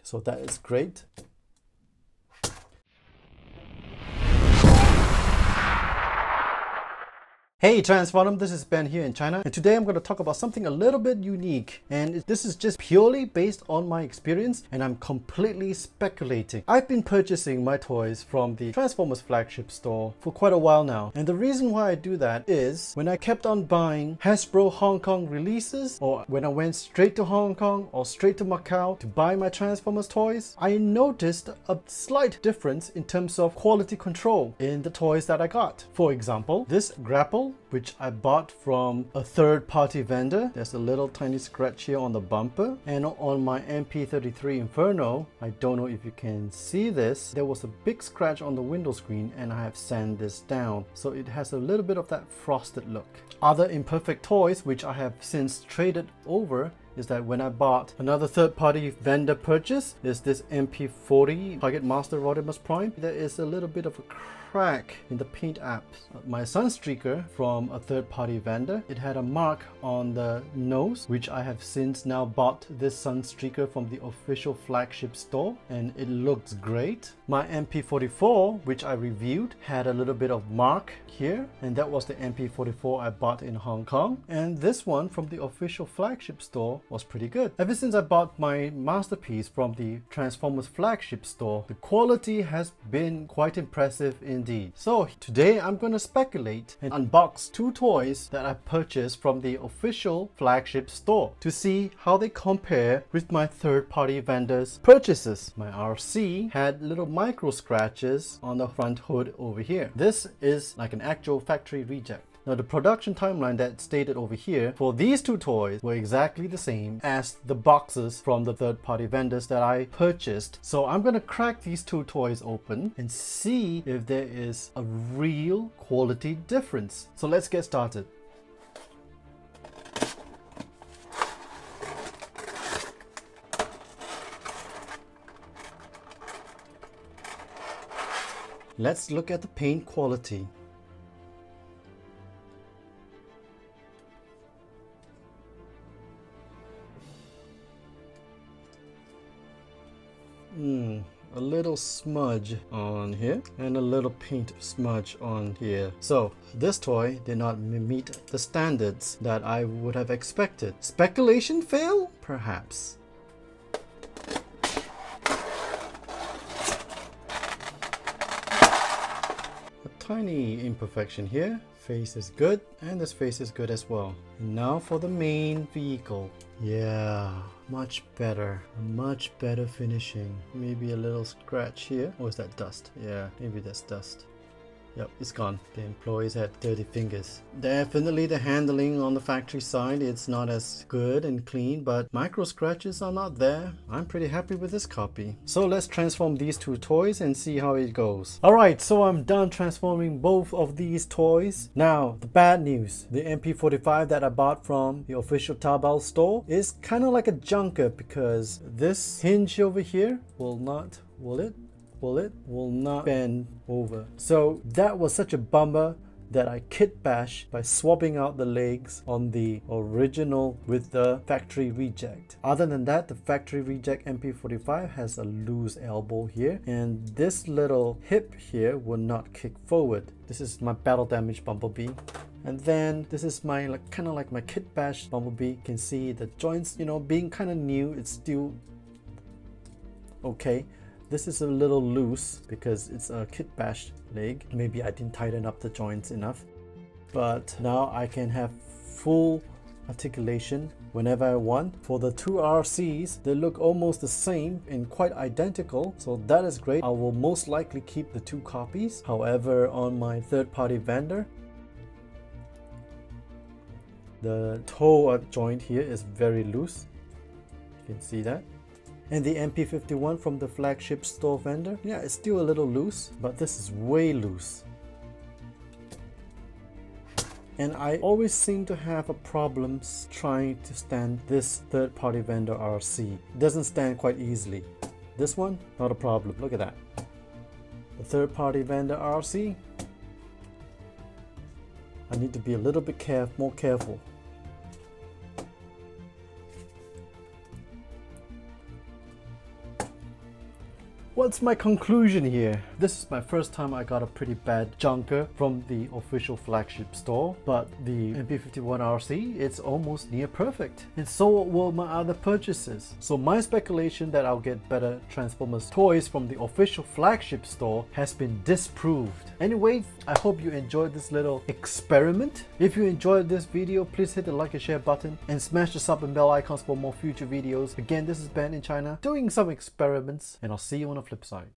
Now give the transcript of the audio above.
so that is great. Hey Transformdom, this is Ben here in China, and today I'm going to talk about something a little bit unique, and this is just purely based on my experience and I'm completely speculating. I've been purchasing my toys from the Transformers Flagship store for quite a while now, and the reason why I do that is when I kept on buying Hasbro Hong Kong releases, or when I went straight to Hong Kong or straight to Macau to buy my Transformers toys, I noticed a slight difference in terms of quality control in the toys that I got. For example, this grapple, which I bought from a third-party vendor. There's a little tiny scratch here on the bumper, and on my MP33 Inferno, I don't know if you can see this, there was a big scratch on the window screen and I have sanded this down, so it has a little bit of that frosted look. Other imperfect toys which I have since traded over is that when I bought another third-party vendor purchase, is this MP40 Target Master Rodimus Prime. There is a little bit of a crack in the paint apps. My Sunstreaker from a third-party vendor, it had a mark on the nose, which I have since now bought this Sunstreaker from the official Flagship store, and it looks great. My MP44, which I reviewed, had a little bit of mark here, and that was the MP44 I bought in Hong Kong. And this one from the official Flagship store was pretty good. Ever since I bought my masterpiece from the Transformers Flagship store, the quality has been quite impressive indeed. So today I'm going to speculate and unbox two toys that I purchased from the official Flagship store to see how they compare with my third-party vendors' purchases. My RC had little micro scratches on the front hood over here. This is like an actual factory reject. Now the production timeline that's stated over here for these two toys were exactly the same as the boxes from the third-party vendors that I purchased. So I'm going to crack these two toys open and see if there is a real quality difference. So let's get started. Let's look at the paint quality. A little smudge on here and a little paint smudge on here. So this toy did not meet the standards that I would have expected. Speculation fail? Perhaps. A tiny imperfection here. Face is good, and this face is good as well. And now for the main vehicle. Yeah, much better finishing. Maybe a little scratch here. Or is that dust? Yeah, maybe that's dust. Yep, it's gone. The employees had dirty fingers. Definitely the handling on the factory side, it's not as good and clean, but micro scratches are not there. I'm pretty happy with this copy. So let's transform these two toys and see how it goes. Alright, so I'm done transforming both of these toys. Now, the bad news. The MP45 that I bought from the official Taobao store is kind of like a junker because this hinge over here will not bend over. So that was such a bummer that I kit bashed by swapping out the legs on the original with the factory reject. Other than that, the factory reject MP45 has a loose elbow here, and this little hip here will not kick forward. This is my battle damage Bumblebee. And then this is my kind of like my kit bash Bumblebee. You can see the joints, you know, being kind of new, it's still okay. This is a little loose because it's a kit bash leg. Maybe I didn't tighten up the joints enough. But now I can have full articulation whenever I want. For the two RCs, they look almost the same and quite identical. So that is great. I will most likely keep the two copies. However, on my third-party vendor, the toe joint here is very loose. You can see that. And the MP51 from the Flagship store vendor, yeah, it's still a little loose, but this is way loose. And I always seem to have a problem trying to stand this third-party vendor RC. It doesn't stand quite easily. This one, not a problem. Look at that. The third-party vendor RC, I need to be a little bit more careful. What's my conclusion here? This is my first time I got a pretty bad junker from the official flagship store, but the MP51RC, it's almost near perfect. And so will my other purchases. So my speculation that I'll get better Transformers toys from the official flagship store has been disproved. Anyway, I hope you enjoyed this little experiment. If you enjoyed this video, please hit the like and share button and smash the sub and bell icons for more future videos. Again, this is Ben in China doing some experiments, and I'll see you on the flip side.